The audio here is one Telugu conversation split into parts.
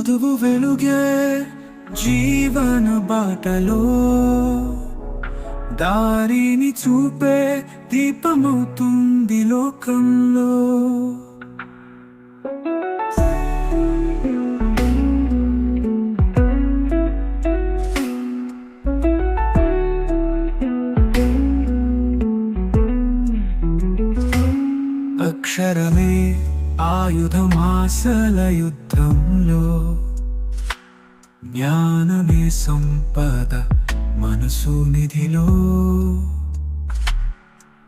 చదువు వెలుగే జీవన బాటలో దారిని చూపే దీపమవుతుంది లోకంలో. అక్షరమే ఆయుధమాసల యుద్ధంలో, జ్ఞానమే సంపద మనసు నిధిలో.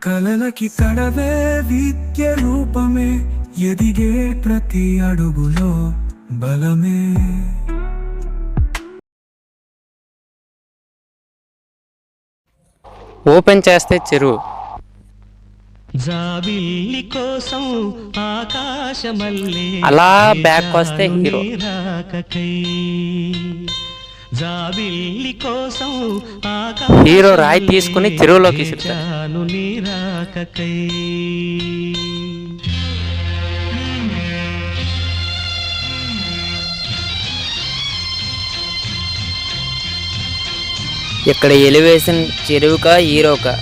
కలలకి కడవే విద్య రూపమే, ఎదిగే ప్రతి అడుగులో బలమే. ఓపెన్ చేస్తే చెరువు, జాబిల్లి కోసం ఆకాశమల్లే అలా బ్యాక్ వస్తే హీరో. జాబిల్లి కోసం హీరో రాయి తీసుకుని చెరువులోకి విసురుతాడు. నీరాకై ఇక్కడ ఎలివేషన్ చెరువుకా హీరోకా?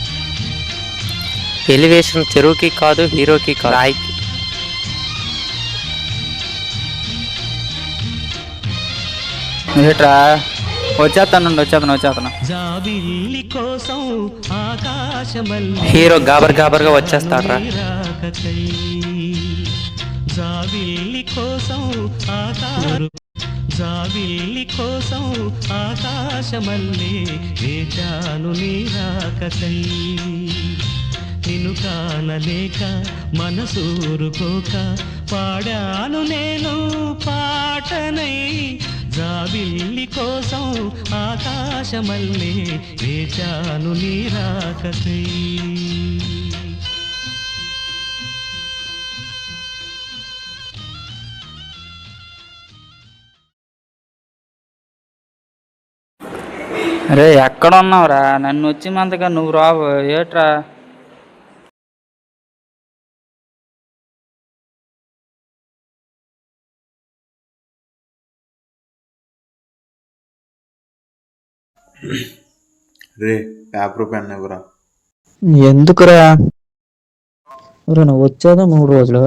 ఎలివేషన్ చెరువుకి కాదు, హీరోకి కాదు, రాయికి. వచ్చేస్తాను. జాబిల్లి కోసం ఆకాశమల్లే హీరో గాబర్గా వచ్చేస్తాడ్రా. జాబిల్లి కోసం జాబిల్లి కోసం ఆకాశమల్లే వేచాను నీరాకై. నిన్ను కానలేక మనసూరుకోక పాడాను నేను పాటనై. జాబిల్లి కోసం ఆకాశమల్లే వేచాను నీరాకై. అరే ఎక్కడ ఉన్నావురా? నన్ను వచ్చినంతగా నువ్వు రావు ఏట్రా? రే పేపర్ పెన్ ఎవరా? ఎందుకురా? నువ్వు వచ్చేదో 3 రోజులు,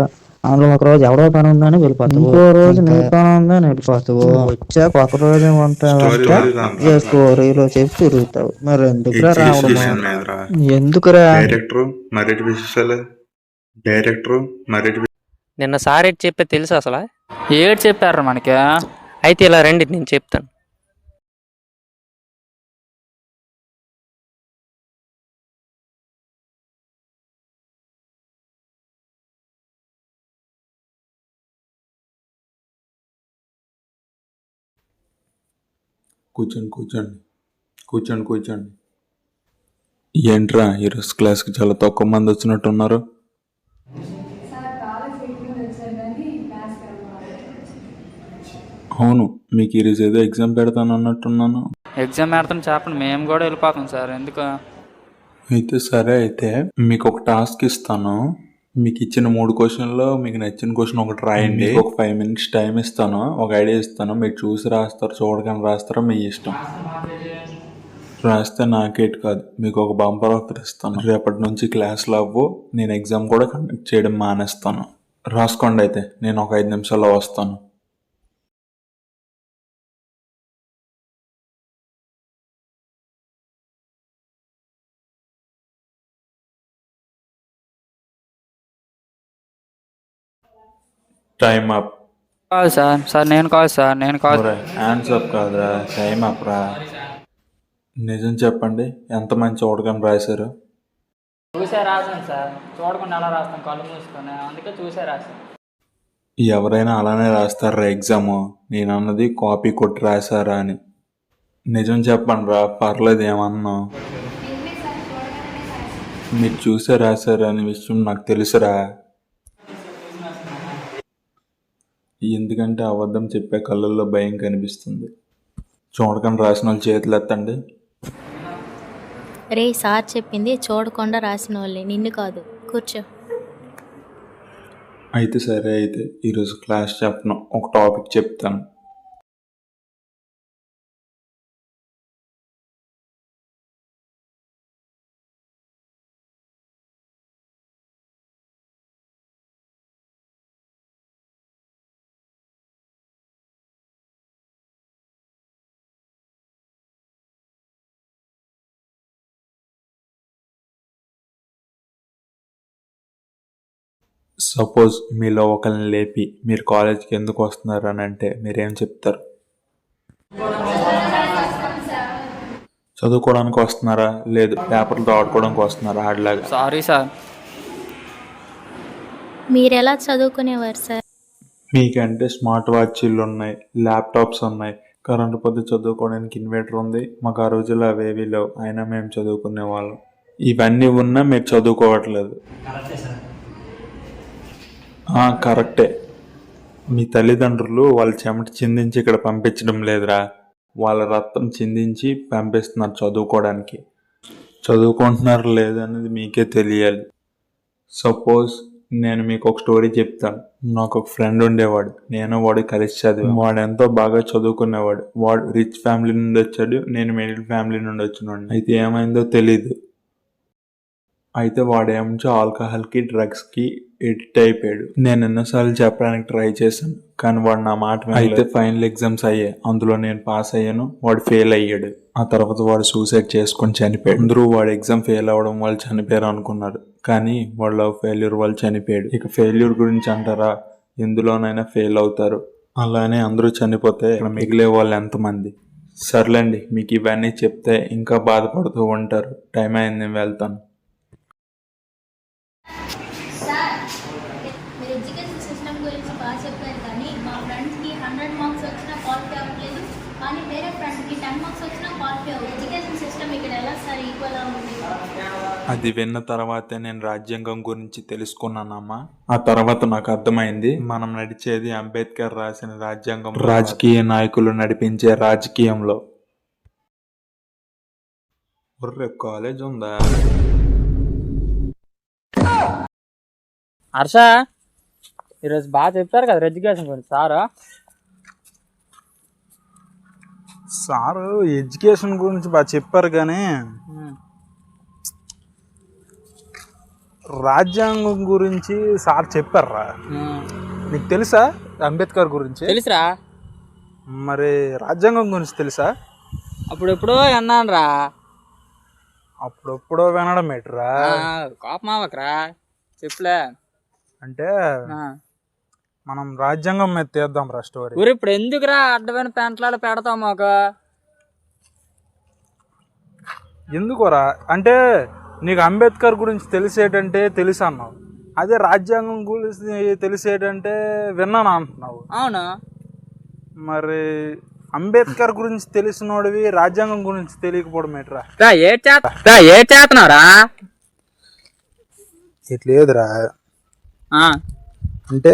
అందులో ఒక రోజు ఎవడో పని ఉందని వెళ్ళిపోతావు, ఇంకో రోజు నీ పని ఉందని వెళ్ళిపోతావు, వచ్చాక ఒక రోజు స్టోరీలో చెప్పి తిరుగుతావు. మరి ఎందుకురా రావడం? ఎందుకురా? నిన్న సార్ ఏంటి చెప్పే తెలుసు అసలు? ఏడు చెప్పారా మనకి? అయితే ఇలా రండి, నేను చెప్తాను. కూర్చోండి. ఏంట్రా ఈరోజు క్లాస్కి చాలా తక్కువ మంది వచ్చినట్టున్నారు? అవును, మీకు ఈరోజు ఏదో ఎగ్జామ్ పెడతాను అన్నట్టున్నాను. ఎగ్జామ్ పెడతాను చెప్పండి, మేము కూడా వెళ్ళిపోతాం సార్. ఎందుకు? అయితే సరే, అయితే మీకు ఒక టాస్క్ ఇస్తాను. మీకు ఇచ్చిన 3 క్వశ్చన్లో మీకు నచ్చిన క్వశ్చన్ ఒకటి రాయండి. ఒక 5 minutes టైం ఇస్తాను, ఒక ఐడియా ఇస్తాను. మీరు చూసి రాస్తారు, చూడగానే రాస్తారో మీ ఇష్టం. రాస్తే నాకేట్ కాదు, మీకు ఒక బంపర్ ఆఫర్ ఇస్తాను. రేపటి నుంచి క్లాస్లో అవ్వు, నేను ఎగ్జామ్ కూడా కండక్ట్ చేయడం మానేస్తాను. రాసుకోండి, అయితే నేను ఒక 5 నిమిషాల్లో వస్తాను. Time up. కాదు సార్ నేను కాదు. ఆన్సర్ కాదురా, టైమ్ అప్ రా. నిజం చెప్పండి, ఎంతమంది చూడగానే రాశారు? చూసే రాశాను సార్, చూడకుండా ఎలా రాస్తాను? కళ్ళు మూసుకొని, అందుకే చూసే రాశాను. ఎవరైనా అలానే రాస్తారా ఎగ్జామ్? నేను అన్నది కాపీ కొట్టి రాశారా అని. నిజం చెప్పండి రా, పర్లేదు ఏమన్నా. మీరు చూసే రాశారా అనే విషయం నాకు తెలుసురా. ఎందుకంటే అబద్ధం చెప్పే కళ్ళల్లో భయం కనిపిస్తుంది. చూడకుండా రాసిన వాళ్ళు చేతులు ఎత్తండి. రే, సార్ చెప్పింది చూడకుండా రాసిన వాళ్ళే, నిన్ను కాదు. కూర్చో. అయితే సరే, అయితే ఈరోజు క్లాస్ చెప్పను, ఒక టాపిక్ చెప్తాను. సపోజ్ మీలో ఒకరిని లేపి మీరు కాలేజ్కి ఎందుకు వస్తున్నారు అని అంటే మీరేం చెప్తారు? చదువుకోవడానికి వస్తున్నారా, లేదు పేపర్లతో ఆడుకోవడానికి వస్తున్నారా ఆడలాగా? Sorry sir. మీరు ఎలా చదువుకునేవారు సార్? మీకంటే స్మార్ట్ వాచ్లు ఉన్నాయి, ల్యాప్టాప్స్ ఉన్నాయి, కరెంటు పొద్దు చదువుకోవడానికి ఇన్వర్టర్ ఉంది. మాకు ఆ రోజుల్లో అవేవి లేవు, అయినా మేము చదువుకునే వాళ్ళం. ఇవన్నీ ఉన్నా మీరు చదువుకోవట్లేదు. కరెక్టే. మీ తల్లిదండ్రులు వాళ్ళ చెమట చిందించి ఇక్కడ పంపించడం లేదురా, వాళ్ళ రక్తం చిందించి పంపిస్తున్నారు చదువుకోవడానికి. చదువుకుంటున్నారు లేదనేది మీకే తెలియాలి. సపోజ్ నేను మీకు ఒక స్టోరీ చెప్తాను. నాకు ఒక ఫ్రెండ్ ఉండేవాడు, నేను వాడు కలిసి చదివాను. వాడు ఎంతో బాగా చదువుకునేవాడు. వాడు రిచ్ ఫ్యామిలీ నుండి వచ్చాడు, నేను మిడిల్ ఫ్యామిలీ నుండి వచ్చినాడు. అయితే ఏమైందో తెలీదు. అయితే వాడు ఏమంచో ఆల్కహాల్కి డ్రగ్స్కి ఎడిక్ట్ అయిపోయాడు. నేను ఎన్నోసార్లు చెప్పడానికి ట్రై చేశాను, కానీ వాడు నా మాట వినలేదు. అయితే ఫైనల్ ఎగ్జామ్స్ అయ్యాయి, అందులో నేను పాస్ అయ్యాను, వాడు ఫెయిల్ అయ్యాడు. ఆ తర్వాత వాడు సూసైడ్ చేసుకొని చనిపోయాడు. అందరూ వాడు ఎగ్జామ్ ఫెయిల్ అవ్వడం వాళ్ళు చనిపోయారు అనుకున్నారు, కానీ వాడు లవ్ ఫెయిల్యూర్ వాళ్ళు చనిపోయాడు. ఇక ఫెయిల్యూర్ గురించి అంటారా, ఎందులోనైనా ఫెయిల్ అవుతారు. అలానే అందరూ చనిపోతే ఇక్కడ మిగిలే వాళ్ళు ఎంతమంది? సర్లేండి, మీకు ఇవన్నీ చెప్తే ఇంకా బాధపడుతూ ఉంటారు. టైం అయింది, నేను వెళ్తాను. సార్, మీరు ఎడ్యుకేషన్ సిస్టమ్ గురించి బాగా చెప్పారు, కానీ మా ఫ్రెండ్స్కి 100 మార్క్స్ వచ్చినా క్వాలిఫై అవ్వట్లేదు, కానీ వేరే ఫ్రెండ్స్కి 10 మార్క్స్ వచ్చినా క్వాలిఫై అవ్వదు. ఎడ్యుకేషన్ సిస్టమ్ ఇక్కడ ఎలా సార్ ఈక్వల్ ఉంది? అది విన్న తర్వాతే నేను రాజ్యాంగం గురించి తెలుసుకున్నానమ్మా. ఆ తర్వాత నాకు అర్థమైంది, మనం నడిచేది అంబేద్కర్ రాసిన రాజ్యాంగం, రాజకీయ నాయకులు నడిపించే రాజకీయంలో. రేపు కాలేజ్ ఉందా? హర్ష, ఈరోజు బాగా చెప్పారు కదా ఎడ్యుకేషన్ గురించి సారు ఎడ్యుకేషన్ గురించి బాగా చెప్పారు, కానీ రాజ్యాంగం గురించి సార్ చెప్పారా? నీకు తెలుసా అంబేద్కర్ గురించి? తెలుసురా. మరి రాజ్యాంగం గురించి తెలుసా? అప్పుడెప్పుడో అన్నాను రా. అప్పుడెప్పుడో వినడం ఏంట్రా? కోపమావకరా, చెప్పులే. అంటే మనం రాజ్యాంగం మీద తీద్దాం రా స్టోరీ. ఊరు ఇప్పుడు ఎందుకురా అడ్డమైన పెంటలాడ పెడతాం మాకు? ఎందుకోరా అంటే నీకు అంబేద్కర్ గురించి తెలిసేటంటే తెలుసు అన్నావు, అదే రాజ్యాంగం గురించి తెలిసేటంటే విన్నాను అంటున్నావు. అవును. మరి అంబేద్కర్ గురించి తెలిసినోడివి రాజ్యాంగం గురించి తెలియకపోవడం ఏంట్రా? ఏ చేస్తున్నావురా? ఇట్లేదురా, అంటే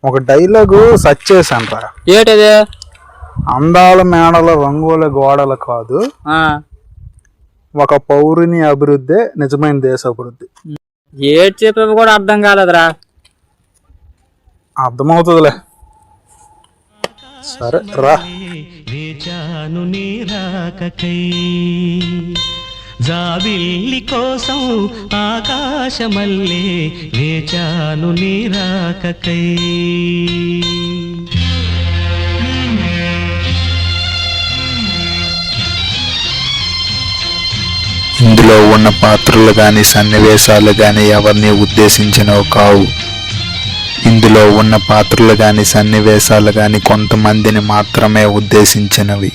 ఒక డైలాగు సర్చ్ చేశాను రా. ఏంటది? అందాల మేడల రంగుల గోడలు కాదు, ఒక పౌరుని అభివృద్ధి నిజమైన దేశ అభివృద్ధి. ఏడు చెప్పేవి కూడా అర్థం కాలేదురా. అర్థమవుతుందిలే, సరే రా. వేచాను నీ రాకకై, జాబిల్లి కోసం ఆకాశమల్లే వేచాను నీ రాకకై. ఇందులో ఉన్న పాత్రలు కానీ సన్నివేశాలు కానీ ఎవరిని ఉద్దేశించినవి కావు. ఇందులో ఉన్న పాత్రలు కానీ సన్నివేశాలు కానీ కొంతమందిని మాత్రమే ఉద్దేశించినవి.